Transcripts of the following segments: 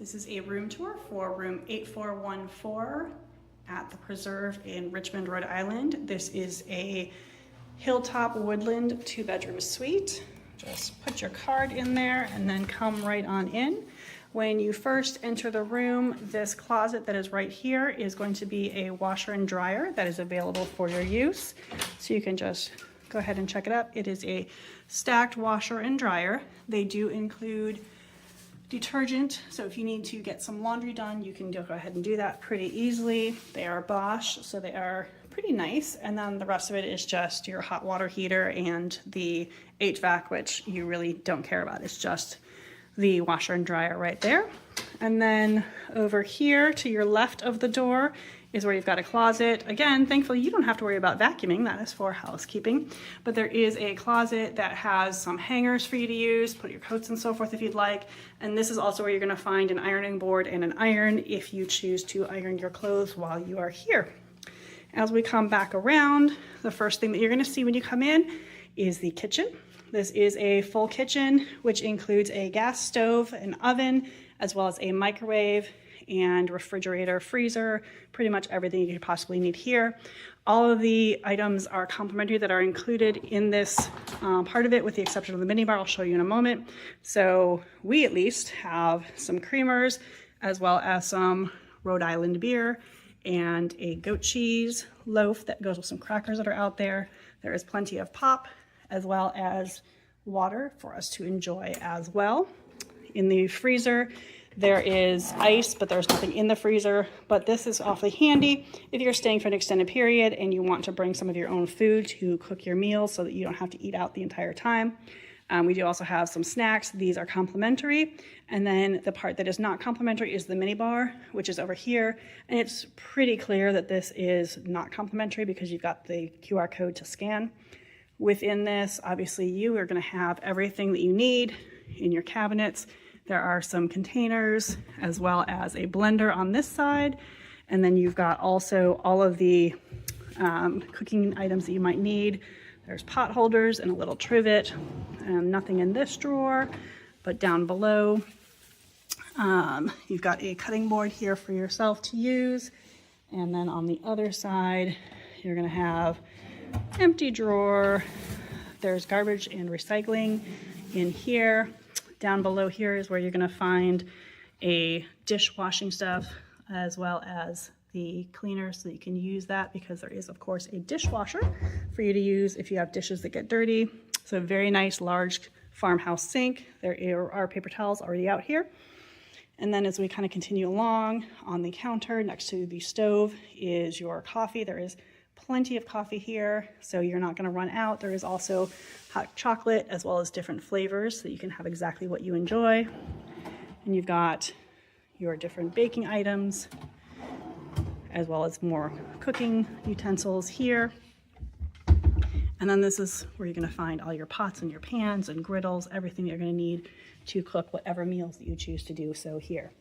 This is a room tour for room 8414 at the Preserve in Richmond, Rhode Island. This is a Hilltop Woodland 2-bedroom suite. Just put your card in there and then come right on in. When you first enter the room, this closet that is right here is going to be a washer and dryer that is available for your use. So you can just go ahead and check it out. It is a stacked washer and dryer. They do include detergent, so if you need to get some laundry done, you can go ahead and do that pretty easily. They are Bosch, so they are pretty nice. And then the rest of it is just your hot water heater and the HVAC, which you really don't care about. It's just the washer and dryer right there. And then over here to your left of the door is where you've got a closet. Again, thankfully you don't have to worry about vacuuming, that is for housekeeping. But there is a closet that has some hangers for you to use, put your coats and so forth if you'd like. And this is also where you're gonna find an ironing board and an iron if you choose to iron your clothes while you are here. As we come back around, the first thing that you're gonna see when you come in is the kitchen. This is a full kitchen, which includes a gas stove, an oven, as well as a microwave and refrigerator, freezer, pretty much everything you could possibly need here. All of the items are complimentary that are included in this part of it, with the exception of the mini bar I'll show you in a moment. So we at least have some creamers, as well as some Rhode Island beer and a goat cheese loaf that goes with some crackers that are out there. There is plenty of pop, as well as water for us to enjoy as well. In the freezer, there is ice, but there's nothing in the freezer. But this is awfully handy if you're staying for an extended period and you want to bring some of your own food to cook your meals so that you don't have to eat out the entire time. We do also have some snacks. These are complimentary. And then the part that is not complimentary is the mini bar, which is over here. And it's pretty clear that this is not complimentary because you've got the QR code to scan. Within this, obviously, you are going to have everything that you need in your cabinets. There are some containers, as well as a blender on this side. And then you've got also all of the cooking items that you might need. There's pot holders and a little trivet. Nothing in this drawer, but down below, you've got a cutting board here for yourself to use. And then on the other side, you're going to have empty drawer. There's garbage and recycling in here. Down below here is where you're going to find a dishwashing stuff, as well as the cleaner, so that you can use that, because there is of course a dishwasher for you to use if you have dishes that get dirty. So a very nice large farmhouse sink. There are paper towels already out here. And then as we kind of continue along, on the counter next to the stove is your coffee. There is plenty of coffee here, so you're not going to run out. There is also hot chocolate, as well as different flavors, so you can have exactly what you enjoy. And you've got your different baking items, as well as more cooking utensils here. And then this is where you're going to find all your pots and your pans and griddles, everything you're going to need to cook whatever meals that you choose to do so here.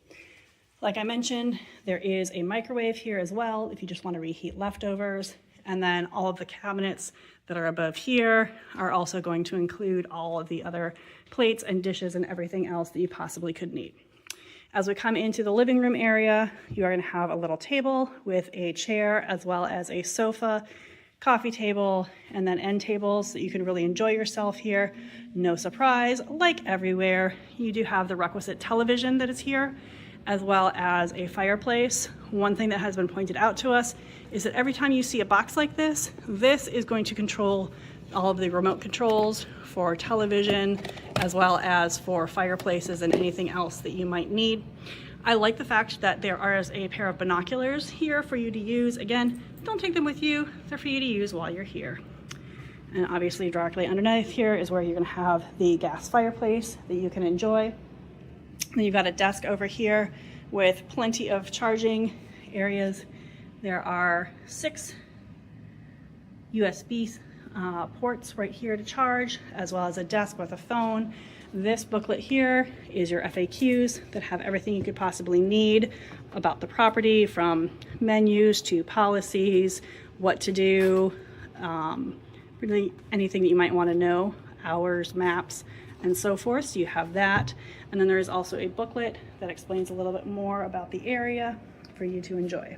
Like I mentioned, there is a microwave here as well if you just want to reheat leftovers. And then all of the cabinets that are above here are also going to include all of the other plates and dishes and everything else that you possibly could need. As we come into the living room area, you are going to have a little table with a chair, as well as a sofa, coffee table, and then end tables so that you can really enjoy yourself here. No surprise, like everywhere, you do have the requisite television that is here, as well as a fireplace. One thing that has been pointed out to us is that every time you see a box like this, this is going to control all of the remote controls for television, as well as for fireplaces and anything else that you might need. I like the fact that there is a pair of binoculars here for you to use. Again, don't take them with you. They're for you to use while you're here. And obviously directly underneath here is where you're going to have the gas fireplace that you can enjoy. Then you've got a desk over here with plenty of charging areas. There are 6 USB ports right here to charge, as well as a desk with a phone. This booklet here is your FAQs that have everything you could possibly need about the property, from menus to policies, what to do, really anything that you might want to know, hours, maps, and so forth. So you have that. And then there is also a booklet that explains a little bit more about the area for you to enjoy.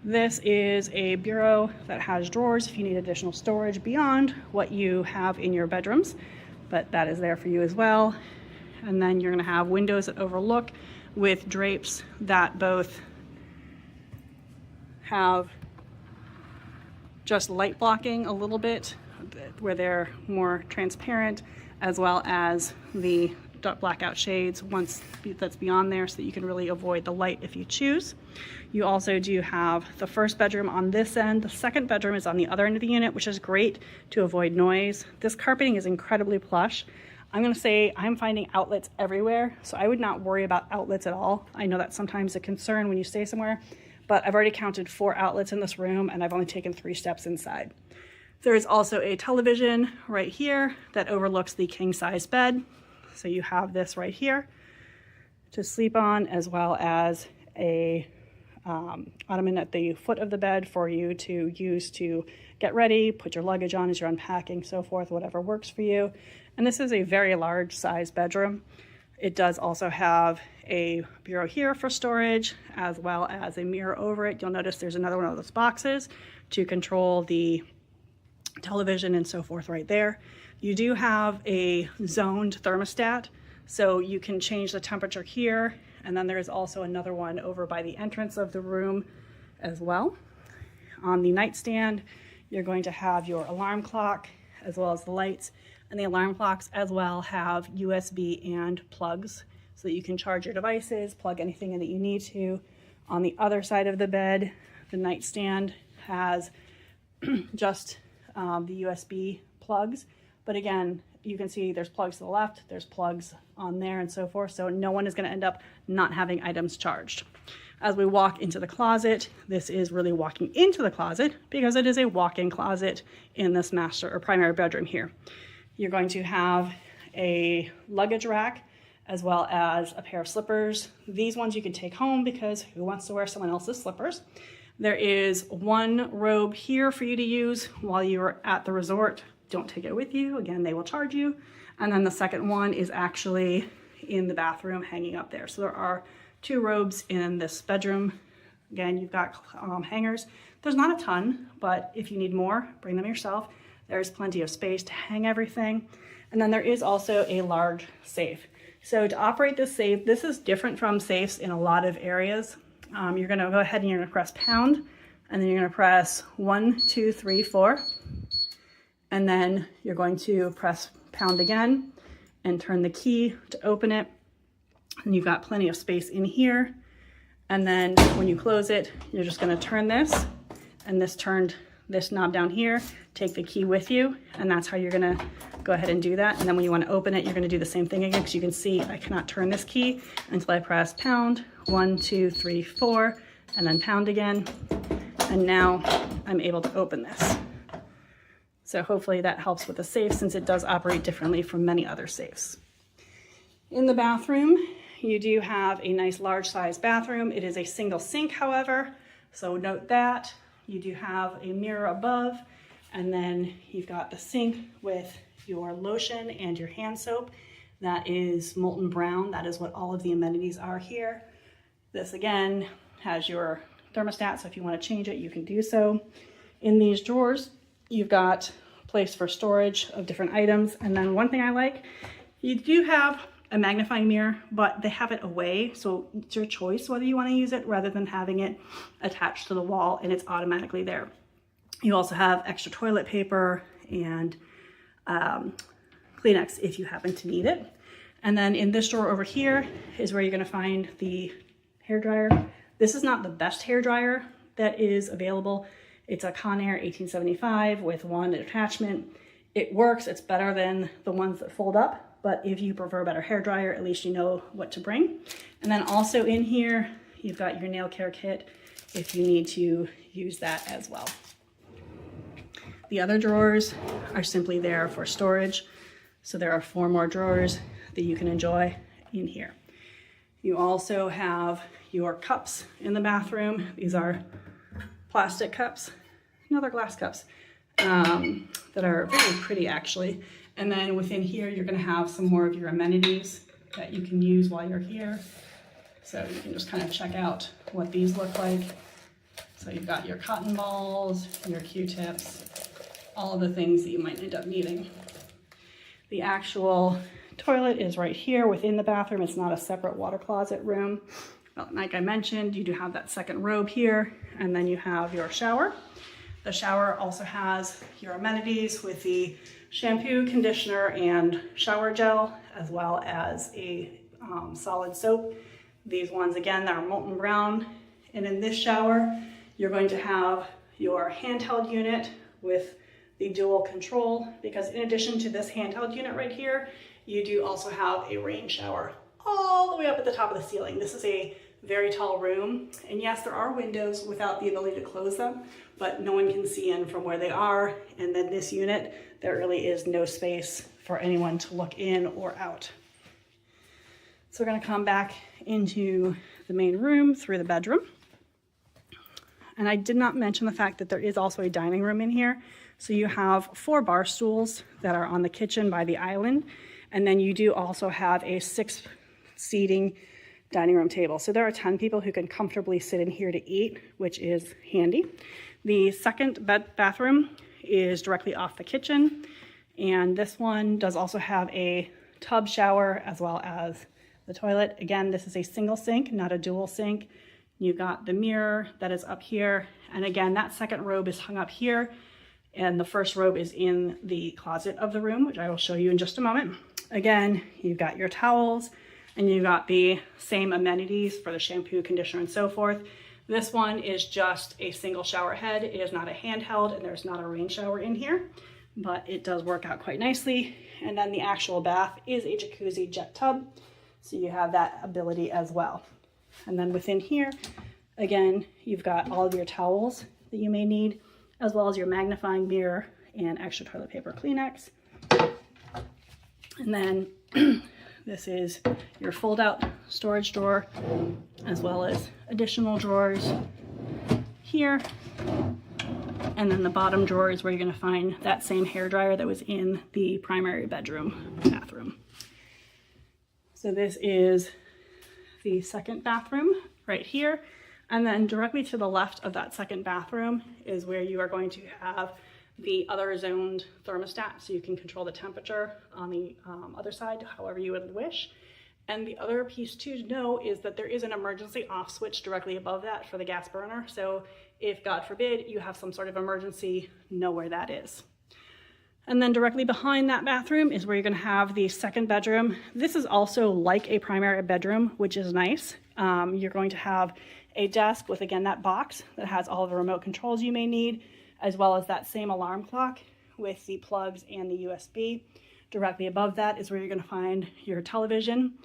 This is a bureau that has drawers if you need additional storage beyond what you have in your bedrooms, but that is there for you as well. And then you're gonna have windows that overlook with drapes that both have just light blocking a little bit where they're more transparent, as well as the dark blackout shades once that's beyond there, so that you can really avoid the light if you choose. You also do have the first bedroom on this end. The second bedroom is on the other end of the unit, which is great to avoid noise. This carpeting is incredibly plush. I'm gonna say I'm finding outlets everywhere, so I would not worry about outlets at all. I know that's sometimes a concern when you stay somewhere, but I've already counted 4 outlets in this room and I've only taken 3 steps inside. There is also a television right here that overlooks the king size bed. So you have this right here to sleep on, as well as a ottoman at the foot of the bed for you to use to get ready, put your luggage on as you're unpacking, so forth, whatever works for you. And this is a very large size bedroom. It does also have a bureau here for storage, as well as a mirror over it. You'll notice there's another one of those boxes to control the television and so forth right there. You do have a zoned thermostat, so you can change the temperature here. And then there's also another one over by the entrance of the room as well. On the nightstand, you're going to have your alarm clock as well as the lights. And the alarm clocks as well have USB and plugs so that you can charge your devices, plug anything in that you need to. On the other side of the bed, the nightstand has just the USB plugs. But again, you can see there's plugs to the left, there's plugs on there and so forth. So no one is going to end up not having items charged. As we walk into the closet, this is really walking into the closet because it is a walk-in closet in this master or primary bedroom here. You're going to have a luggage rack as well as a pair of slippers. These ones you can take home because who wants to wear someone else's slippers? There is one robe here for you to use while you're at the resort. Don't take it with you. Again, they will charge you. And then the second one is actually in the bathroom hanging up there. So there are 2 robes in this bedroom. Again, you've got hangers. There's not a ton, but if you need more, bring them yourself. There's plenty of space to hang everything. And then there is also a large safe. So to operate this safe, this is different from safes in a lot of areas. You're gonna go ahead and you're gonna press pound, and then you're gonna press 1, 2, 3, 4. And then you're going to press pound again and turn the key to open it. And you've got plenty of space in here. And then when you close it, you're just gonna turn this, and this knob down here, take the key with you, and that's how you're gonna go ahead and do that. And then when you wanna open it, you're gonna do the same thing again, because you can see I cannot turn this key until I press pound, 1, 2, 3, 4, and then pound again. And now I'm able to open this. So hopefully that helps with the safe, since it does operate differently from many other safes. In the bathroom, you do have a nice large size bathroom. It is a single sink, however, so note that. You do have a mirror above, and then you've got the sink with your lotion and your hand soap. That is molten brown. That is what all of the amenities are here. This again has your thermostat, so if you want to change it, you can do so. In these drawers, you've got place for storage of different items. And then one thing I like, you do have a magnifying mirror, but they have it away. So it's your choice whether you want to use it rather than having it attached to the wall and it's automatically there. You also have extra toilet paper and Kleenex if you happen to need it. And then in this drawer over here is where you're going to find the hairdryer. This is not the best hairdryer that is available. It's a Conair 1875 with one attachment. It works. It's better than the ones that fold up, but if you prefer a better hairdryer, at least you know what to bring. And then also in here, you've got your nail care kit if you need to use that as well. The other drawers are simply there for storage. So there are 4 more drawers that you can enjoy in here. You also have your cups in the bathroom. These are plastic cups, no, they're glass cups that are very pretty actually. And then within here, you're gonna have some more of your amenities that you can use while you're here. So you can just kind of check out what these look like. So you've got your cotton balls, your Q-tips, all the things that you might end up needing. The actual toilet is right here within the bathroom. It's not a separate water closet room. But like I mentioned, you do have that second robe here, and then you have your shower. The shower also has your amenities with the shampoo, conditioner, and shower gel, as well as a solid soap. These ones, again, that are molten brown. And in this shower, you're going to have your handheld unit with the dual control, because in addition to this handheld unit right here, you do also have a rain shower all the way up at the top of the ceiling. This is a very tall room, and yes, there are windows without the ability to close them, but no one can see in from where they are. And then this unit, there really is no space for anyone to look in or out. So we're gonna come back into the main room through the bedroom. And I did not mention the fact that there is also a dining room in here. So you have 4 bar stools that are on the kitchen by the island. And then you do also have a 6-seating dining room table. So there are 10 people who can comfortably sit in here to eat, which is handy. The second bathroom is directly off the kitchen. And this one does also have a tub shower as well as the toilet. Again, this is a single sink, not a dual sink. You've got the mirror that is up here. And again, that second robe is hung up here. And the first robe is in the closet of the room, which I will show you in just a moment. Again, you've got your towels, and you've got the same amenities for the shampoo, conditioner, and so forth. This one is just a single shower head. It is not a handheld, and there's not a rain shower in here, but it does work out quite nicely. And then the actual bath is a jacuzzi jet tub, so you have that ability as well. And then within here, again, you've got all of your towels that you may need, as well as your magnifying mirror and extra toilet paper Kleenex. And then this is your fold-out storage drawer, as well as additional drawers here. And then the bottom drawer is where you're going to find that same hairdryer that was in the primary bedroom bathroom. So this is the second bathroom right here. And then directly to the left of that second bathroom is where you are going to have the other zoned thermostat, so you can control the temperature on the other side however you would wish. And the other piece to know is that there is an emergency off switch directly above that for the gas burner. So if, God forbid, you have some sort of emergency, know where that is. And then directly behind that bathroom is where you're gonna have the second bedroom. This is also like a primary bedroom, which is nice. You're going to have a desk with, again, that box that has all the remote controls you may need, as well as that same alarm clock with the plugs and the USB. Directly above that is where you're gonna find your television.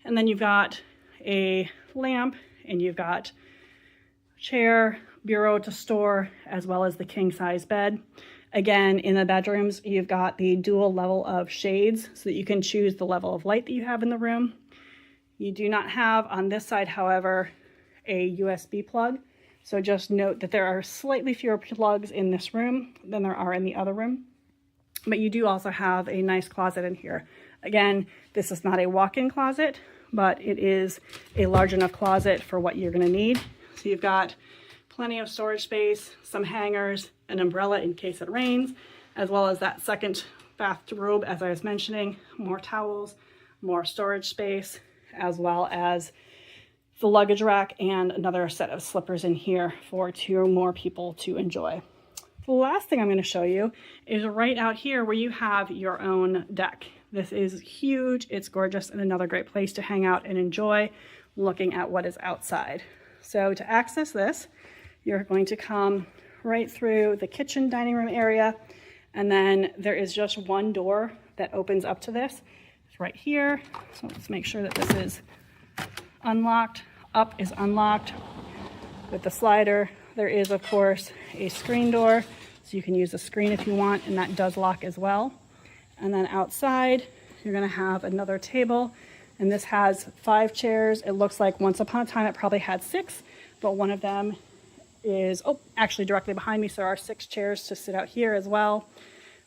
And then you've got a lamp, and you've got chair, bureau to store, as well as the king size bed. Again, in the bedrooms, you've got the dual level of shades so that you can choose the level of light that you have in the room. You do not have on this side, however, a USB plug. So just note that there are slightly fewer plugs in this room than there are in the other room. But you do also have a nice closet in here. Again, this is not a walk-in closet, but it is a large enough closet for what you're gonna need. So you've got plenty of storage space, some hangers, an umbrella in case it rains, as well as that second bathrobe, as I was mentioning, more towels, more storage space, as well as the luggage rack and another set of slippers in here for 2 more people to enjoy. The last thing I'm going to show you is right out here where you have your own deck. This is huge, it's gorgeous, and another great place to hang out and enjoy looking at what is outside. So to access this, you're going to come right through the kitchen dining room area, and then there is just one door that opens up to this. It's right here. So let's make sure that this is unlocked. Up is unlocked with the slider. There is, of course, a screen door, so you can use the screen if you want, and that does lock as well. And then outside, you're gonna have another table, and this has 5 chairs. It looks like once upon a time it probably had 6, but one of them is, actually directly behind me, so there are 6 chairs to sit out here as well.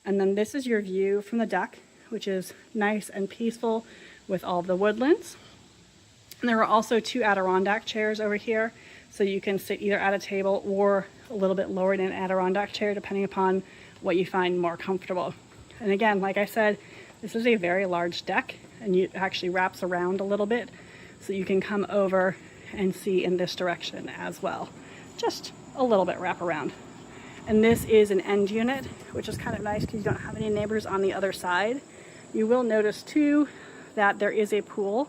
And then this is your view from the deck, which is nice and peaceful with all of the woodlands. And there are also 2 Adirondack chairs over here, so you can sit either at a table or a little bit lower in an Adirondack chair, depending upon what you find more comfortable. And again, like I said, this is a very large deck, and it actually wraps around a little bit, so you can come over and see in this direction as well. Just a little bit wrap around. And this is an end unit, which is kind of nice because you don't have any neighbors on the other side. You will notice too that there is a pool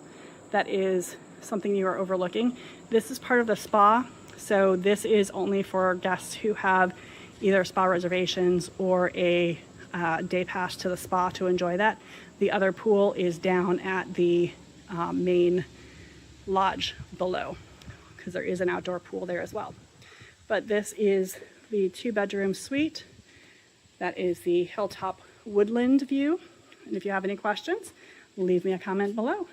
that is something you are overlooking. This is part of the spa, so this is only for guests who have either spa reservations or a day pass to the spa to enjoy that. The other pool is down at the main lodge below, because there is an outdoor pool there as well. But this is the 2-bedroom suite. That is the Hilltop Woodland view. And if you have any questions, leave me a comment below.